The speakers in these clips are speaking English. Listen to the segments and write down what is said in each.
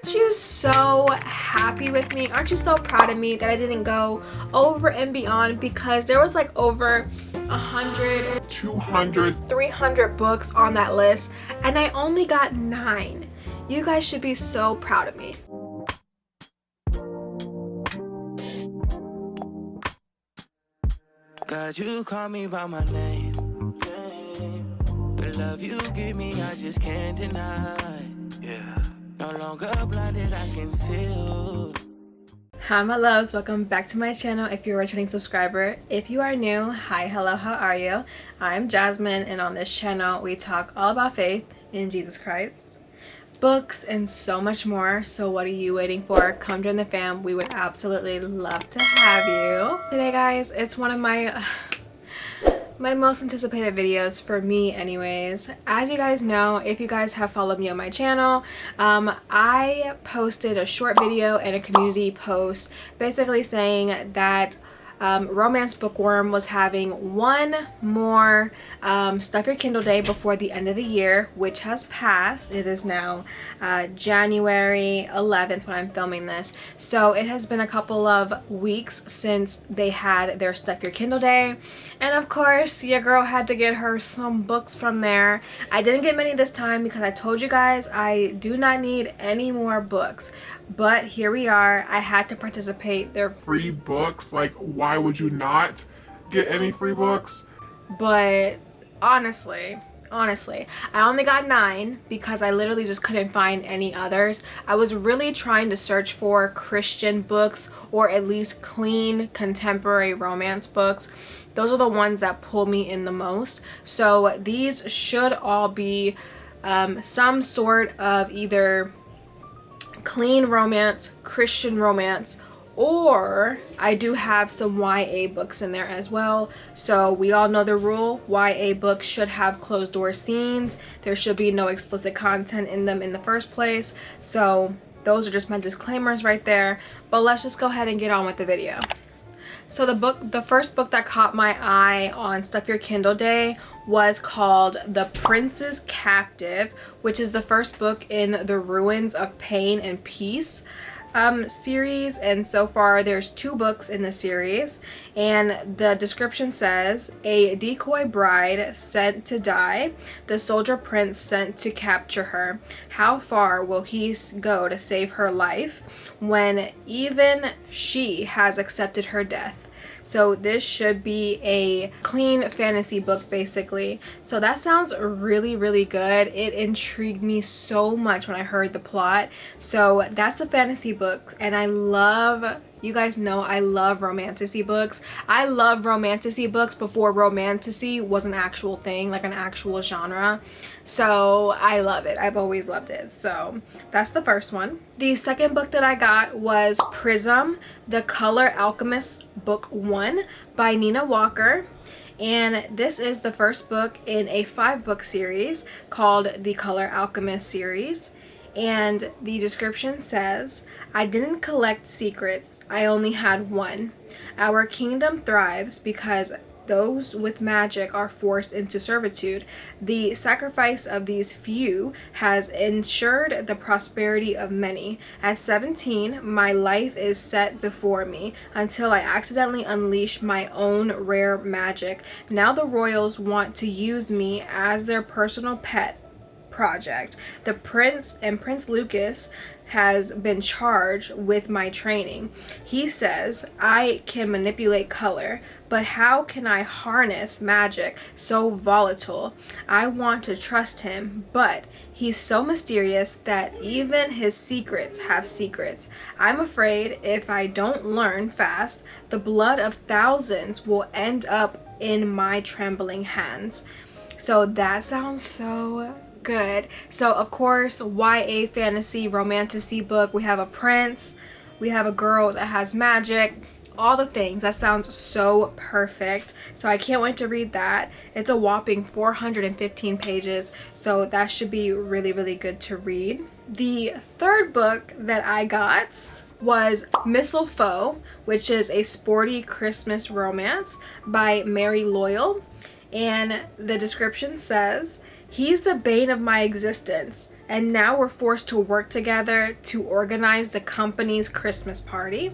Aren't you so happy with me? Aren't you so proud of me that I didn't go over and beyond? Because there was like over 100, 200, 300 books on that list and I only got 9. You guys should be so proud of me. God, you call me by my name. The love you give me, I just can't deny. Yeah. No longer blinded, I can see. Hi my loves, welcome back to my channel if you're a returning subscriber. If you are new, hi, hello, how are you? I'm Jasmine and on this channel we talk all about faith in Jesus Christ, books, and so much more. So what are you waiting for? Come join the fam. We would absolutely love to have you. Today guys, it's one of my most anticipated videos for me anyways. As you guys know, if you guys have followed me on my channel, I posted a short video and a community post basically saying that Romance Bookworm was having one more Stuff Your Kindle Day before the end of the year, which has passed. It is now January 11th when I'm filming this. So it has been a couple of weeks since they had their Stuff Your Kindle Day. And of course, your girl had to get her some books from there. I didn't get many this time because I told you guys I do not need any more books. But here we are. I had to participate. They're free books. Like, why would you not get any free books? But honestly, I only got 9 because I literally just couldn't find any others. I was really trying to search for Christian books or at least clean contemporary romance books. Those are the ones that pull me in the most. So these should all be some sort of either clean romance, Christian romance, or I do have some YA books in there as well. So we all know the rule, YA books should have closed door scenes. There should be no explicit content in them in the first place. So those are just my disclaimers right there. But let's just go ahead and get on with the video. So the first book that caught my eye on Stuff Your Kindle Day was called The Prince's Captive, which is the first book in the Ruins of Pain and Peace series, and so far there's 2 books in the series. And the description says, a decoy bride sent to die, the soldier prince sent to capture her. How far will he go to save her life when even she has accepted her death? So this should be a clean fantasy book basically. So that sounds really, really good. It intrigued me so much when I heard the plot. So that's a fantasy book and I love, you guys know I love romantasy books. I love romantasy books before romantasy was an actual thing, like an actual genre. So I love it. I've always loved it. So that's the first one. The second book that I got was Prism, The Color Alchemist Book 1 by Nina Walker. And this is the first book in a 5-book series called the Color Alchemist series. And the description says, I didn't collect secrets, I only had one. Our kingdom thrives because those with magic are forced into servitude. The sacrifice of these few has ensured the prosperity of many. At 17, my life is set before me until I accidentally unleash my own rare magic. Now the royals want to use me as their personal pet project. The prince and Prince Lucas has been charged with my training. He says I can manipulate color, but how can I harness magic so volatile? I want to trust him, but he's so mysterious that even his secrets have secrets. I'm afraid if I don't learn fast, the blood of thousands will end up in my trembling hands. So that sounds so good. So of course, YA fantasy romantasy book, we have a prince, we have a girl that has magic, all the things. That sounds so perfect. So I can't wait to read that. It's a whopping 415 pages, so that should be really, really good to read. The third book that I got was Mistlefoe, which is a sporty Christmas romance by Mary Loyal. And the description says, he's the bane of my existence. and now we're forced to work together to organize the company's Christmas party.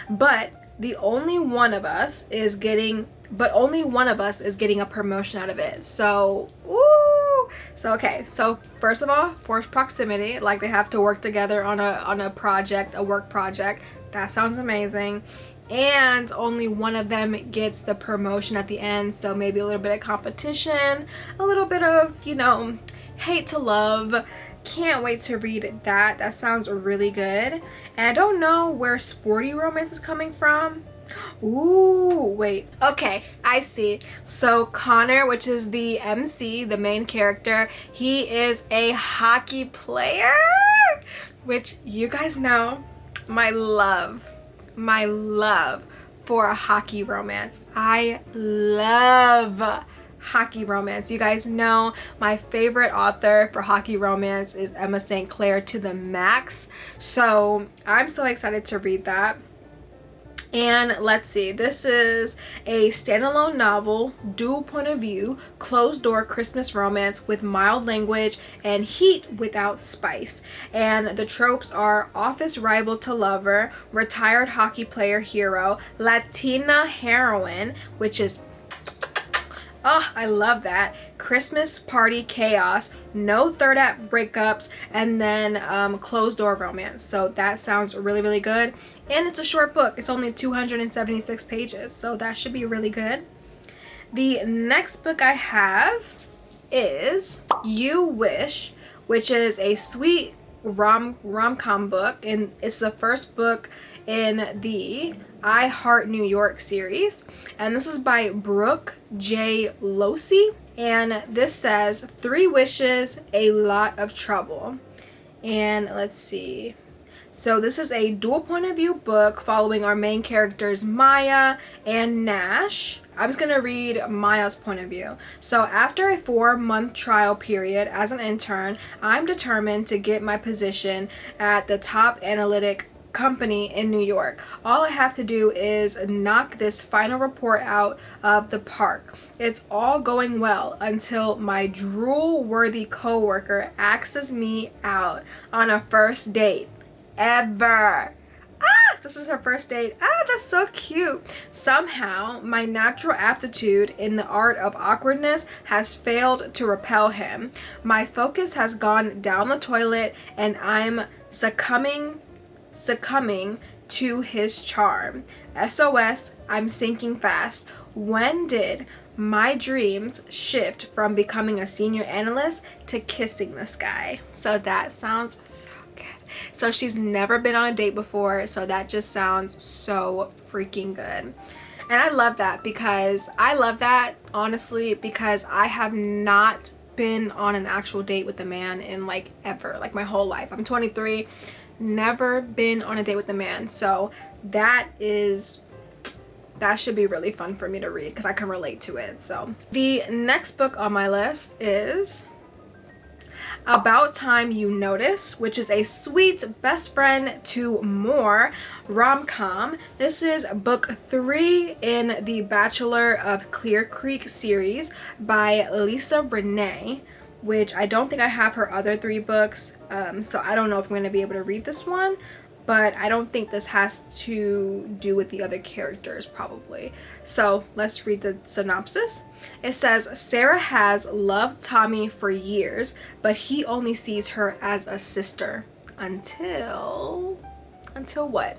But only one of us is getting a promotion out of it. So, woo! So okay, so first of all, forced proximity, like they have to work together on a project, a work project. That sounds amazing. And only one of them gets the promotion at the end, so maybe a little bit of competition, a little bit of, you know, hate to love. Can't wait to read that. That sounds really good. And I don't know where sporty romance is coming from. Ooh, wait. Okay, I see. So Connor, which is the MC, the main character, he is a hockey player, which you guys know my love for a hockey romance. I love hockey romance. You guys know my favorite author for hockey romance is Emma St. Clair to the max. So I'm so excited to read that. And let's see, this is a standalone novel, dual point of view, closed door Christmas romance with mild language and heat without spice. And the tropes are office rival to lover, retired hockey player hero, Latina heroine, which is, oh, I love that, Christmas party chaos, no third act breakups, and then closed door romance. So that sounds really, really good. And it's a short book. It's only 276 pages, so that should be really good. The next book I have is You Wish, which is a sweet rom-com book, and it's the first book in the I Heart New York series, and this is by Brooke J. LOSSE, and this says 3 wishes, a lot of trouble. And let's see, so this is a dual point of view book following our main characters Maya and Nash. I'm just gonna read Maya's point of view. So after a 4-month trial period as an intern, I'm determined to get my position at the top analytic company in New York. All I have to do is knock this final report out of the park. It's all going well until my drool-worthy coworker asks me out on a first date ever. This is her first date. That's so cute. Somehow, my natural aptitude in the art of awkwardness has failed to repel him. My focus has gone down the toilet, and I'm succumbing to his charm. SOS, I'm sinking fast. When did my dreams shift from becoming a senior analyst to kissing this guy? So that sounds so good. So she's never been on a date before, so that just sounds so freaking good. And I love that honestly, because I have not been on an actual date with a man in like ever, like my whole life. I'm 23, never been on a date with a man, so that should be really fun for me to read because I can relate to it. So the next book on my list is About Time You Notice, which is a sweet best friend to more rom-com. This is book 3 in the Bachelor of Clear Creek series by Lisa RENEE, which I don't think I have her other 3 books, so I don't know if I'm going to be able to read this one, but I don't think this has to do with the other characters probably. So let's read the synopsis. It says, Sarah has loved Tommy for years, but he only sees her as a sister until what?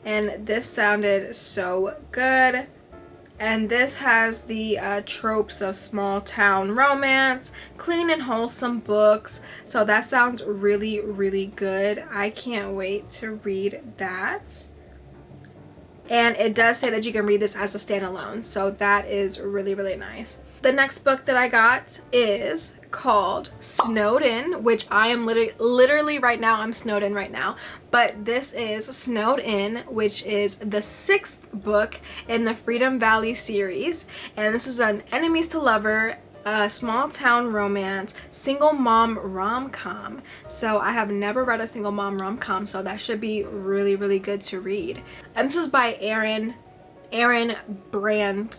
And this sounded so good. And this has the tropes of small town romance, clean and wholesome books. So that sounds really, really good. I can't wait to read that. And it does say that you can read this as a standalone. So that is really, really nice. The next book that I got is called Snowed In, which I am literally right now, I'm snowed in right now. But this is Snowed In, which is the 6th book in the Freedom Valley series. And this is an enemies to lover, small town romance, single mom rom-com. So I have never read a single mom rom-com, so that should be really, really good to read. And this is by ERIN BRANSCOM.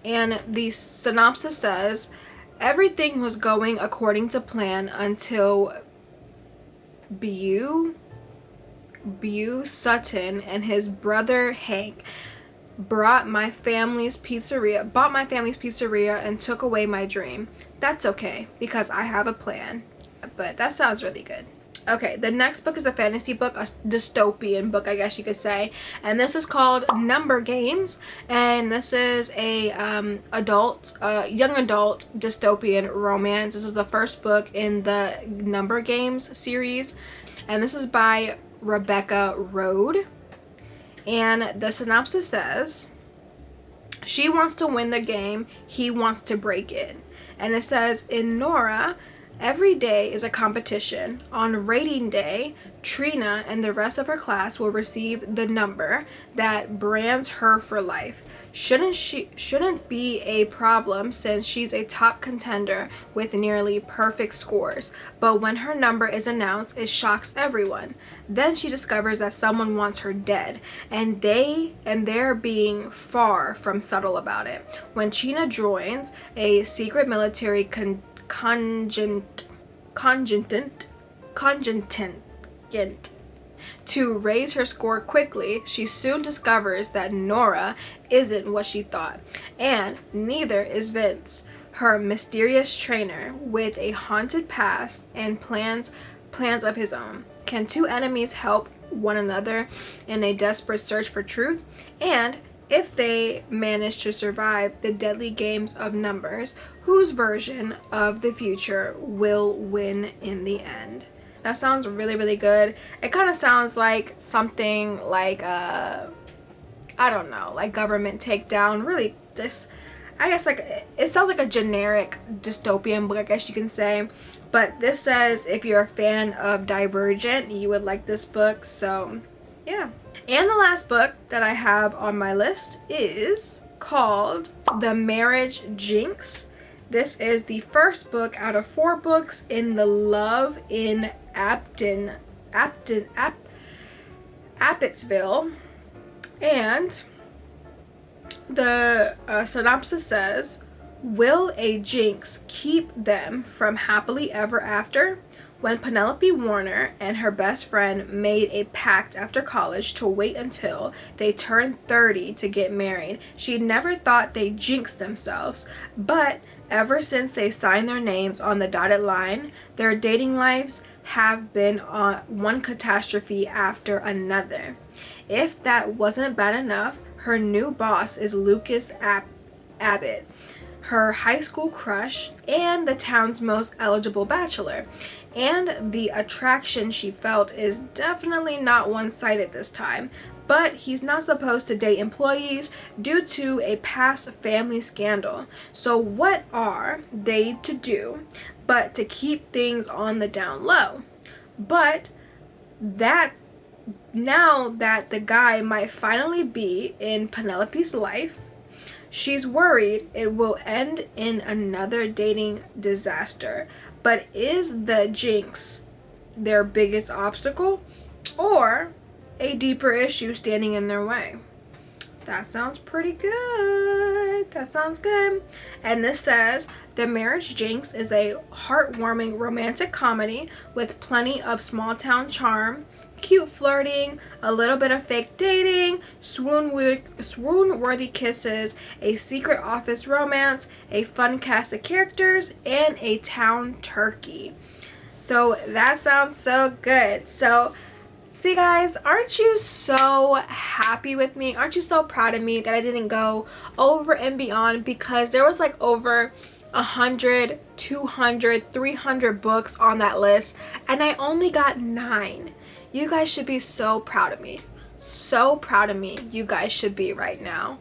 And the synopsis says, everything was going according to plan until Beau Sutton and his brother Hank bought my family's pizzeria and took away my dream. That's okay, because I have a plan. But that sounds really good. Okay, the next book is a fantasy book, a dystopian book, I guess you could say. And this is called Number Games. And this is a young adult dystopian romance. This is the first book in the Number Games series. And this is by Rebecca Road. And the synopsis says, she wants to win the game, he wants to break it. And it says, in Nora, every day is a competition. On rating day, Trina and the rest of her class will receive the number that brands her for life. Shouldn't be a problem since she's a top contender with nearly perfect scores. But when her number is announced, it shocks everyone. Then she discovers that someone wants her dead, and they're being far from subtle about it. When Trina joins a secret military contingent to raise her score quickly, she soon discovers that Nora isn't what she thought, and neither is Vince, her mysterious trainer with a haunted past and plans of his own. Can two enemies help one another in a desperate search for truth? And if they manage to survive the deadly games of numbers, whose version of the future will win in the end? That sounds really, really good. It kind of sounds like something like, I don't know, like Government Takedown. Really, I guess like, it sounds like a generic dystopian book, I guess you can say. But this says if you're a fan of Divergent, you would like this book. So, yeah. And the last book that I have on my list is called The Marriage Jinx. This is the first book out of 4 books in the Love in Appettsville. And the synopsis says, will a jinx keep them from happily ever after? When Penelope Warner and her best friend made a pact after college to wait until they turned 30 to get married, she never thought they'd jinx themselves. But ever since they signed their names on the dotted line, their dating lives have been on one catastrophe after another. If that wasn't bad enough, her new boss is Lucas Abbott, her high school crush and the town's most eligible bachelor. And the attraction she felt is definitely not one-sided this time. But he's not supposed to date employees due to a past family scandal. So what are they to do but to keep things on the down low? But now that the guy might finally be in Penelope's life, she's worried it will end in another dating disaster. But is the jinx their biggest obstacle, or a deeper issue standing in their way? That sounds pretty good. That sounds good. And this says, The Marriage Jinx is a heartwarming romantic comedy with plenty of small town charm, cute flirting, a little bit of fake dating, swoon-worthy kisses, a secret office romance, a fun cast of characters, and a town turkey. So that sounds so good. So see guys, aren't you so happy with me? Aren't you so proud of me that I didn't go over and beyond? Because there was like over 100, 200, 300 books on that list, and I only got 9. You guys should be so proud of me. So proud of me. You guys should be right now.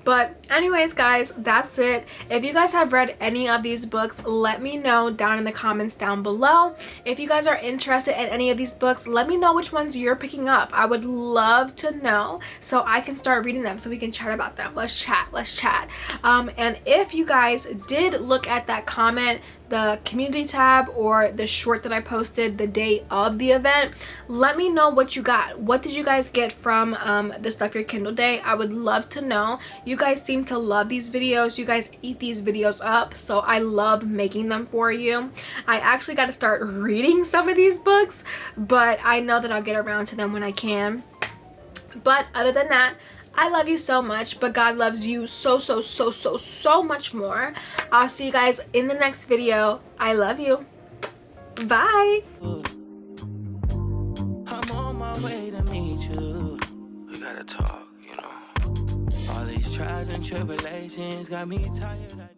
But anyways guys, that's it. If you guys have read any of these books, let me know down in the comments down below. If you guys are interested in any of these books, let me know which ones you're picking up. I would love to know so I can start reading them so we can chat about them. Let's chat. And if you guys did look at that comment the community tab or the short that I posted the day of the event. Let me know what you got. What did you guys get from the Stuff Your Kindle Day? I would love to know. You guys seem to love these videos. You guys eat these videos up, so I love making them for you. I actually got to start reading some of these books, but I know that I'll get around to them when I can. But other than that, I love you so much, but God loves you so much more. I'll see you guys in the next video. I love you. Bye. I'm on my way to meet you. We gotta talk, you know. All these trials and tribulations got me tired.